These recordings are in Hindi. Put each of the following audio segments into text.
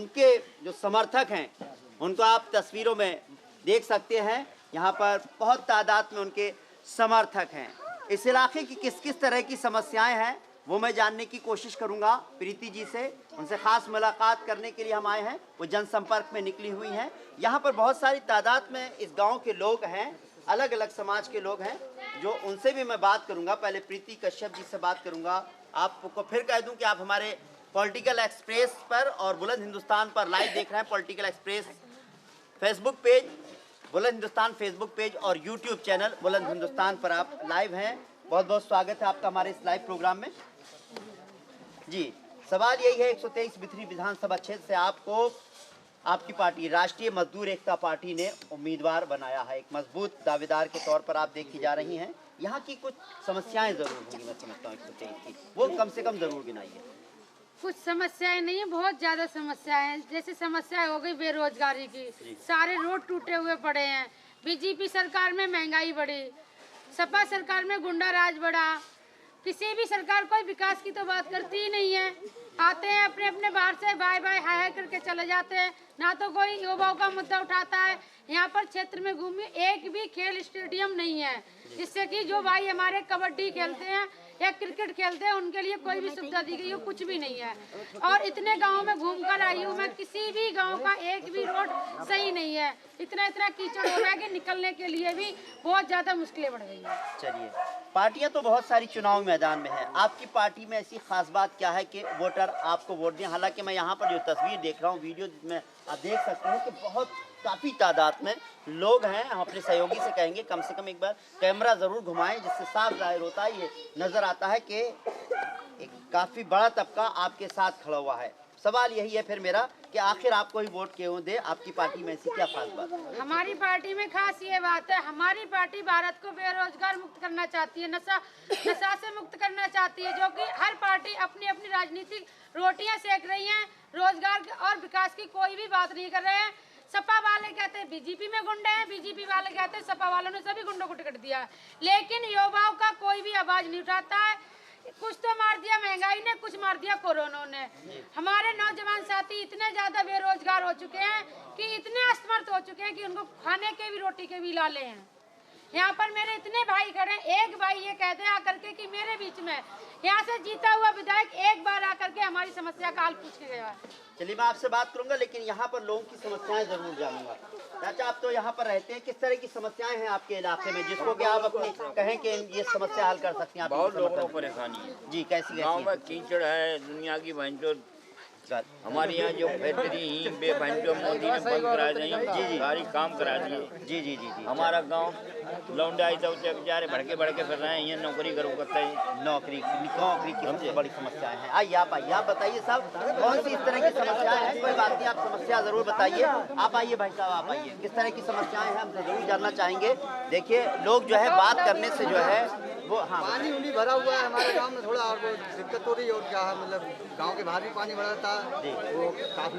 उनके जो समर्थक हैं उनको आप तस्वीरों में देख सकते हैं। यहाँ पर बहुत तादाद में उनके समर्थक हैं। इस इलाके की किस किस तरह की समस्याएं हैं वो मैं जानने की कोशिश करूंगा प्रीति जी से। उनसे खास मुलाकात करने के लिए हम आए हैं। वो जनसंपर्क में निकली हुई हैं। यहाँ पर बहुत सारी तादाद में इस गांव के लोग हैं, अलग अलग समाज के लोग हैं, जो उनसे भी मैं बात करूंगा। पहले प्रीति कश्यप जी से बात करूंगा। आपको फिर कह दूं कि आप हमारे पॉलिटिकल एक्सप्रेस पर और बुलंद हिंदुस्तान पर लाइव देख रहे हैं। पॉलिटिकल एक्सप्रेस फेसबुक पेज, बुलंद हिंदुस्तान फेसबुक पेज और यूट्यूब चैनल बुलंद हिंदुस्तान पर आप लाइव हैं। बहुत बहुत स्वागत है आपका हमारे इस लाइव प्रोग्राम में। जी, सवाल यही है, 123 बिथरी विधानसभा क्षेत्र से आपको आपकी पार्टी राष्ट्रीय मजदूर एकता पार्टी ने उम्मीदवार बनाया है। एक मजबूत दावेदार के तौर पर आप देखी जा रही हैं। यहाँ की कुछ समस्याएं जरूर होंगी, मैं समझता हूँ 123 की, वो कम से कम जरूर गिनाइए। कुछ समस्याएं नहीं है, बहुत ज्यादा समस्याएं हैं। जैसे समस्या हो गई बेरोजगारी की, सारे रोड टूटे हुए पड़े हैं। बीजेपी सरकार में महंगाई बढ़ी, सपा सरकार में गुंडा राज बढ़ा। किसी भी सरकार कोई विकास की तो बात करती ही नहीं है। आते हैं अपने अपने बाहर से बाय बाय हाय हाय करके चले जाते हैं, ना तो कोई युवाओं का मुद्दा उठाता है। यहाँ पर क्षेत्र में घूमे एक भी खेल स्टेडियम नहीं है, जिससे कि जो भाई हमारे कबड्डी खेलते हैं या क्रिकेट खेलते हैं उनके लिए कोई भी सुविधा दी गई हो, कुछ भी नहीं है। और इतने गाँव में घूम कर आई हूँ मैं, किसी भी गाँव का एक भी रोड सही नहीं है। इतना इतना कीचड़ हो रहा है कि निकलने के लिए भी बहुत ज्यादा मुश्किलें बढ़ गई हैं। चलिए, पार्टियां तो बहुत सारी चुनाव मैदान में है, आपकी पार्टी में ऐसी खास बात क्या है कि वोटर आपको वोट दें? हालांकि मैं यहाँ पर जो तस्वीर देख रहा हूँ, वीडियो में आप देख सकते हैं कि बहुत काफ़ी तादाद में लोग हैं। हम अपने सहयोगी से कहेंगे कम से कम एक बार कैमरा ज़रूर घुमाएं, जिससे साफ जाहिर होता है, ये नज़र आता है कि एक काफ़ी बड़ा तबका आपके साथ खड़ा हुआ है। सवाल यही है फिर मेरा कि आखिर आपको ही वोट क्यों दे? आपकी पार्टी में ऐसी क्या खास बात है? हमारी पार्टी में खास ये बात है, हमारी पार्टी भारत को बेरोजगार मुक्त करना चाहती है, नशा से मुक्त करना चाहती है, जो कि हर पार्टी अपनी अपनी राजनीतिक रोटियां सेक रही हैं। रोजगार और विकास की कोई भी बात नहीं कर रहे हैं। सपा वाले कहते हैं बीजेपी में गुंडे हैं, बीजेपी वाले कहते हैं सपा वालों ने सभी गुंडों को टिकट दिया, लेकिन युवाओं का कोई भी आवाज नहीं उठाता है। कुछ तो मार दिया महंगाई ने, कुछ मार दिया कोरोना ने। हमारे नौजवान साथी इतने ज्यादा बेरोजगार हो चुके हैं कि इतने असमर्थ हो चुके हैं कि उनको खाने के भी रोटी के भी लाले हैं। यहाँ पर मेरे इतने भाई खड़े हैं, एक भाई ये कहते हैं आकर के कि मेरे बीच में यहाँ से जीता हुआ विधायक एक बार आकर के हमारी समस्या का हल पूछ के गया। चलिए, मैं आपसे बात करूंगा, लेकिन यहाँ पर लोगों की समस्याएं जरूर जानूंगा। चाचा, आप तो यहाँ पर रहते हैं, किस तरह की समस्याएं हैं आपके इलाके में जिसको कि आप अपनी कहें कि ये समस्या हल कर सकते हैं? बहुत लोगों को परेशानी है जी, कैसी गांव में कीचड़ है, दुनिया की भैंसो। हमारे यहाँ जो फैक्ट्री बेभैंसो मोदी ने बंद करा दी, जी सारी काम करा दिए। जी जी जी जी। हमारा गांव लौंडा आई तो बेचारे भड़के भड़के फिर रहे हैं, यहाँ नौकरी करो करते हैं। नौकरी की सबसे बड़ी समस्याएं हैं। आइए आप बताइए साहब, कौन सी इस तरह की समस्याएं हैं? कोई बात नहीं, आप समस्या जरूर बताइए। आप आइए भाई साहब, आप आइए, किस तरह की समस्याएं हैं हम जरूर जानना चाहेंगे। देखिए, लोग जो है बात करने से जो है वो, हाँ, पानी उनी भरा हुआ है हमारे गांव में, थोड़ा और वो दिक्कत हो रही है। और क्या है, मतलब गांव के बाहर भी पानी भरा था, वो काफी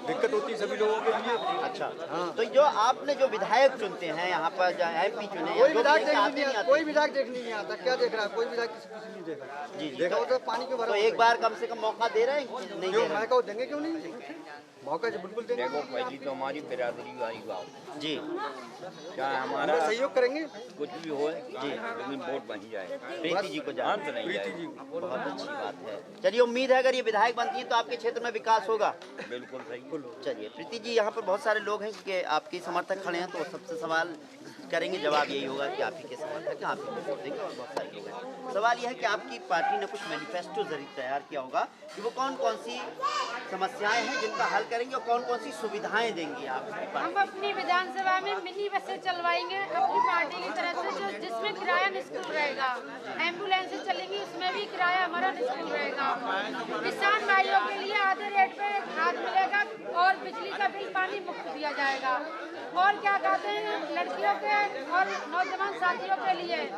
दिक्कत होती है सभी लोगों के लिए। अच्छा, हाँ। तो जो आपने जो विधायक चुनते हैं यहाँ पर, जो MP चुने, कोई विधायक देखने नहीं आता, कोई विधायक देखने नहीं आता। क्या देख रहा है? कोई विधायक किसी नहीं देख रहा। जी देखा होता पानी क्यों भरा? तो एक बार कम से कम मौका दे रहे हैं? नहीं क्यों मौका देंगे, क्यों नहीं मौका? बिल्कुल देंगे। देखो, पहली तो हमारी बिरादरी वाली गाँव जी, चाहे हमारा सहयोग करेंगे, कुछ भी हो जी, लेकिन वोट बन जाए। प्रीति जी को जान नहीं प्रीति जी बहुत अच्छी बात है। चलिए, उम्मीद है अगर ये विधायक बनती है तो आपके क्षेत्र में विकास होगा। बिल्कुल सही। चलिए प्रीति जी, यहाँ पर बहुत सारे लोग हैं कि आपके समर्थक खड़े हैं, तो सबसे सवाल करेंगे, जवाब यही होगा कि आप ही के समर्थक हैं, आप ही को वोट देंगे। और बहुत सारे लोग हैं। सवाल यह है कि आपकी पार्टी ने कुछ मैनिफेस्टो जरूर तैयार किया होगा कि वो कौन कौन सी समस्याएं हैं जिनका हल करेंगे और कौन कौन सी सुविधाएं देंगी आप? हम अपनी विधानसभा में मिनी बसें चलवाएंगे अपनी पार्टी की तरफ से, जो जिसमें किराया निःशुल्क रहेगा। एम्बुलेंसें चलेंगी, उसमें भी किराया हमारा निःशुल्क रहेगा। किसान भाइयों के लिए आधे रेट पे खाद मिलेगा और बिजली का बिल पानी मुफ्त दिया जाएगा। और क्या कहते हैं लड़कियों के और नौजवान साथियों के लिए,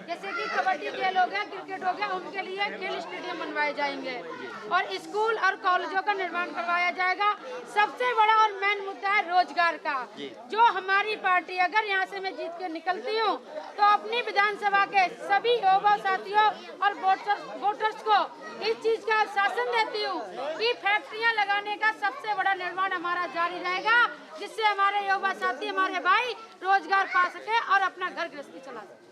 जैसे कि कबड्डी खेल हो गया, क्रिकेट हो गया, उनके लिए खेल स्टेडियम बनवाए जाएंगे और स्कूल और कॉलेजों का निर्माण करवाया जाएगा। सबसे बड़ा और मेन मुद्दा है रोजगार का। जो हमारी पार्टी, अगर यहाँ से मैं जीत के निकलती हूँ तो अपनी विधानसभा के सभी युवा साथियों और वोटर्स को इस चीज का शासन देती हूँ कि फैक्ट्रियाँ लगाने का सबसे बड़ा निर्माण हमारा जारी रहेगा, जिससे हमारे युवा साथी, हमारे भाई रोजगार पा सके और अपना घर गृहस्थी चला सके।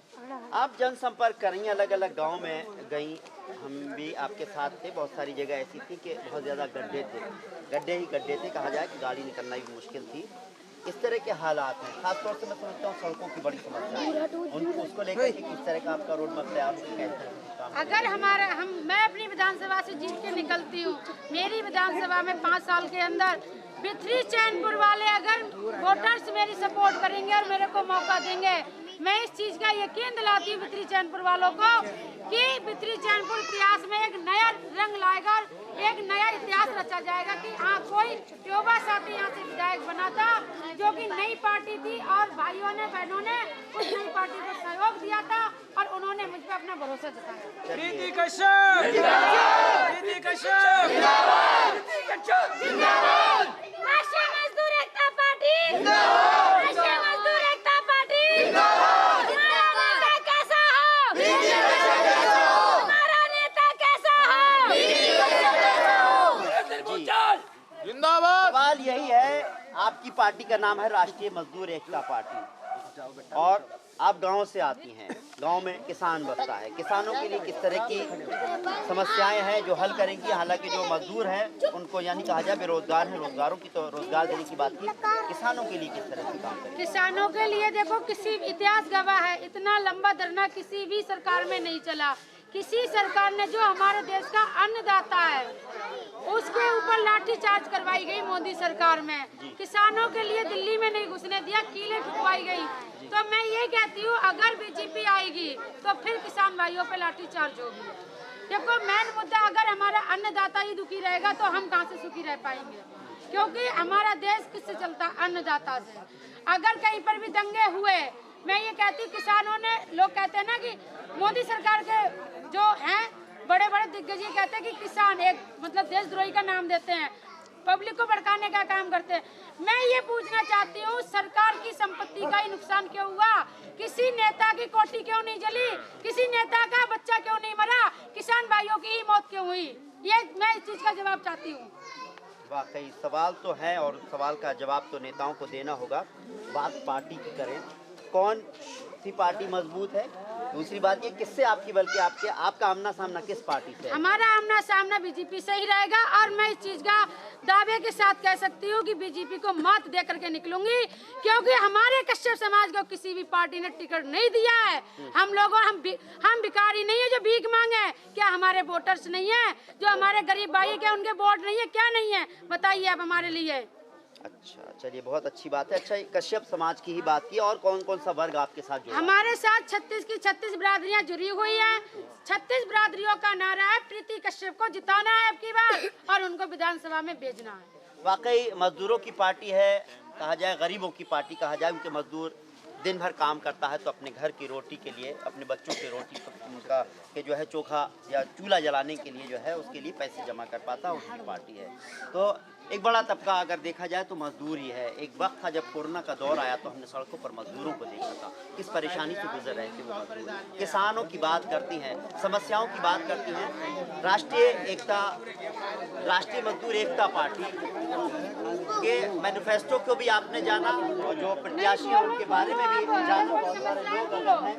आप जनसंपर्क कर रही हैं, अलग अलग गांव में गई, हम भी आपके साथ थे। बहुत सारी जगह ऐसी थी कि बहुत ज़्यादा गड्ढे थे, गड्ढे ही गड्ढे थे, कहा जाए कि गाड़ी निकलना भी मुश्किल थी। इस तरह के हालात हैं, खासतौर से मैं समझता हूँ सड़कों की बड़ी समस्या है, उनको उसको लेकर के किस तरह का आपका रोड मैप तैयार हो? अगर मैं अपनी विधानसभा से जीत के निकलती हूँ, मेरी विधानसभा में 5 साल के अंदर बिथरी चैनपुर वाले अगर वोटर्स मेरी सपोर्ट करेंगे और मेरे को मौका देंगे, मैं इस चीज का यकीन दिलाती हूँ बिथरी चैनपुर वालों को कि बिथरी चैनपुर इतिहास में एक नया रंग लाएगा, एक नया इतिहास रचा जाएगा कि हाँ कोई युवा साथी यहाँ से विधायक बना था, जो कि नई पार्टी थी और भाइयों ने बहनों ने उस नई पार्टी को सहयोग दिया था और उन्होंने मुझ पर अपना भरोसा जताया। प्रीति कश्यप जिंदाबाद, राष्ट्रीय मजदूर एकता पार्टी जिंदाबाद, राष्ट्रीय मजदूर एकता पार्टी जिंदाबाद। हमारा नेता कैसा हो, हमारा नेता कैसा हो, जिंदाबाद। सवाल यही है, आपकी पार्टी का नाम है राष्ट्रीय मजदूर एकता पार्टी और आप गांव से आती हैं, गांव में किसान बसता है, किसानों के लिए किस तरह की समस्याएं हैं जो हल करेंगी? हालांकि जो मजदूर हैं उनको यानी कहा जाए बेरोजगार हैं, रोजगारों की तो रोजगार देने की बात की, किसानों के लिए किस तरह से काम करेंगे? किसानों के लिए देखो, किसी इतिहास गवाह है, इतना लंबा धरना किसी भी सरकार में नहीं चला। किसी सरकार ने, जो हमारे देश का अन्नदाता है, उसके ऊपर लाठी चार्ज करवाई गई मोदी सरकार में। किसानों के लिए दिल्ली में नहीं घुसने दिया, कीलें ठुकवाई गई। तो मैं ये कहती हूँ अगर बीजेपी आएगी तो फिर किसान भाइयों पे लाठी चार्ज होगी। देखो मेन मुद्दा, अगर हमारा अन्नदाता ही दुखी रहेगा तो हम कहाँ से सुखी रह पाएंगे, क्योंकि हमारा देश किससे चलता? अन्नदाता से। अगर कहीं पर भी दंगे हुए, मैं ये कहती हूँ किसानों ने, लोग कहते हैं ना कि मोदी सरकार के जो हैं बड़े बड़े दिग्गज ये कहते हैं कि किसान एक मतलब देशद्रोही का नाम देते हैं, पब्लिक को भड़काने का काम करते हैं। मैं ये पूछना चाहती हूँ सरकार की संपत्ति का ही नुकसान क्यों हुआ? किसी नेता की कोठी क्यों नहीं जली? किसी नेता का बच्चा क्यों नहीं मरा? किसान भाइयों की ही मौत क्यों हुई? ये मैं इस चीज का जवाब चाहती हूँ। वाकई सवाल तो है और सवाल का जवाब तो नेताओं को देना होगा। बात पार्टी की करें, कौन सी पार्टी मजबूत है? दूसरी बात ये किससे आपकी, बल्कि आपका आमना सामना किस पार्टी से है? हमारा आमना सामना बीजेपी से ही रहेगा और मैं इस चीज का दावे के साथ कह सकती हूँ कि बीजेपी को मत दे करके निकलूंगी, क्योंकि हमारे कश्यप समाज को किसी भी पार्टी ने टिकट नहीं दिया है। हम लोगों हम भिखारी नहीं है जो भीख मांगे। क्या हमारे वोटर्स नहीं है? जो हमारे गरीब भाई क्या उनके वोट नहीं है? क्या नहीं है? बताइए आप हमारे लिए। अच्छा, चलिए बहुत अच्छी बात है। अच्छा, कश्यप समाज की ही बात की, और कौन कौन सा वर्ग आपके साथ जुड़ा? हमारे साथ 36 की 36 बिरादरियां जुड़ी हुई हैं। 36 बिरादरियों का नारा है प्रीति कश्यप को जिताना है अब की बार और उनको विधानसभा में भेजना है। वाकई मजदूरों की पार्टी है, कहा जाए गरीबों की पार्टी कहा जाए। उनके मजदूर दिन भर काम करता है तो अपने घर की रोटी के लिए, अपने बच्चों की रोटी उनका के जो है चोखा या चूल्हा जलाने के लिए जो है उसके लिए पैसे जमा कर पाता है, उसकी पार्टी है। तो एक बड़ा तबका अगर देखा जाए तो मजदूर ही है। एक वक्त था जब कोरोना का दौर आया तो हमने सड़कों पर मजदूरों को देखा था, किस परेशानी से गुजर रहे थे वो मजदूर। किसानों की बात करती हैं, समस्याओं की बात करती हैं। राष्ट्रीय मजदूर एकता पार्टी के मैनिफेस्टो को भी आपने जाना और जो प्रत्याशी हैं उनके बारे में भी जाना। बहुत सारे लोग हैं।